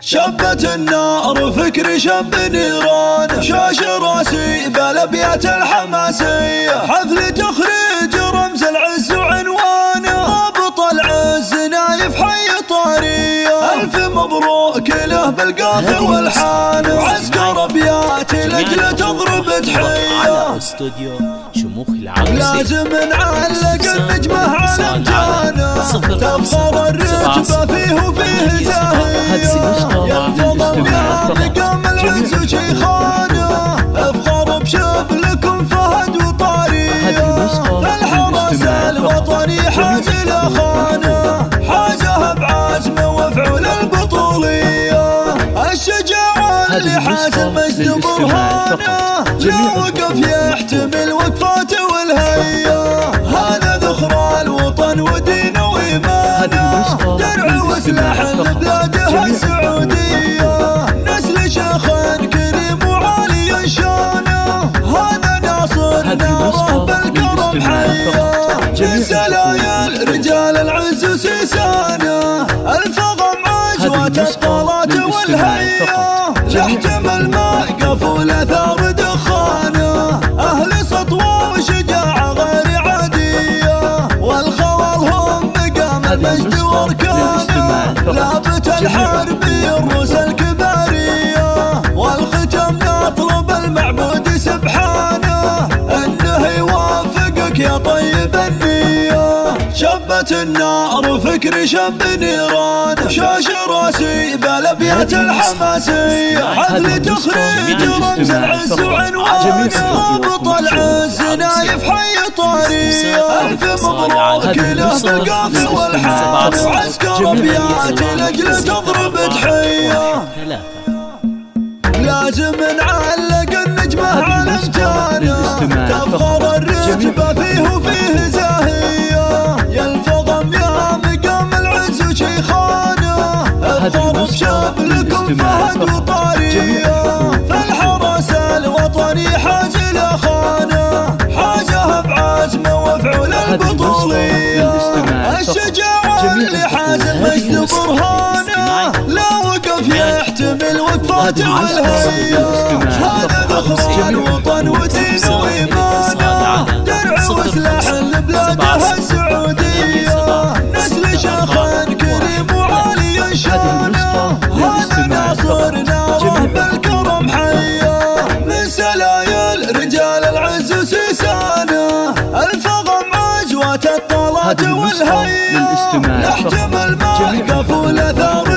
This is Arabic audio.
شبت النار فكري شب نيران، شاش راسي بالابيات الحماسية، حفل تخريج رمز العز وعنوانه، ضابط العز نايف حي طارية، الف مبروك له بالقاف والحان، عسكر ابيات لاجل تضرب تحية. استوديو شموخ العروسي لازم نعلق النجمة على امتانه، تفخر الرتبة فيه وفيه زاهية، ينفض بها مقام العز وشيخانه، افخر بشبلكم فهد وطارية، فالحرس الوطني حاز الاخانه، حازه بعزمه وفعول البطولية، الشجاعة اللي حاز المجد برهانه، لا وقف يحتمل وقفاته والهية، هذا ذخر الوطن ودينه وإيمانه، درع وسلاح لبلاده السعودية، نسل شيخ كريم وعالي شانه، هذا ناصر ناره بالكرم حيه، من سلايل رجال العز وسيسانه، الفغم عجوة الطلات والهية، يحتمل ما قفول اثار دخانه، اهل سطوه وشجاعه غير عاديه، والخوال هم مقام المجد واركانه، لابت الحربي الروس الكباريه، والختم نطلب المعبود سبحانه، انه يوافقك يا طيب النيه، شبت النار فكري شب نيران، شاش راسي بالابيات الحماسية، حفل تخريج رمز العز وعنوانه، ضابط العز نايف حي طارية، الف مبروك له بالقاف والحان، عسكر ابيات لاجل تضرب تحية. لازم نعلق النجمة على امتانه، تفخر الرتبة فيه وفيه زاهية، يلفظم يا مقام العز وشيخانه، افخر بشبلكم فهد وطارية، فالحرس الوطني حاز الاخانه، حازه بعزمه وفعول البطولية، الشجاعة اللي حاز المجد برهانه، لا وقف يحتمل وقفاته والهية، هذا ذخر الوطن ودينه وإيمانه، درع وسلاح لبلاده السعودية، نسل شيخ كريم وعالي شانه، هذا ناصر ناره بالكرم حيه، من سلايل رجال العز وسيسانه، الفغم عجوة الطلات والهية، يحتمل ما قفول اثار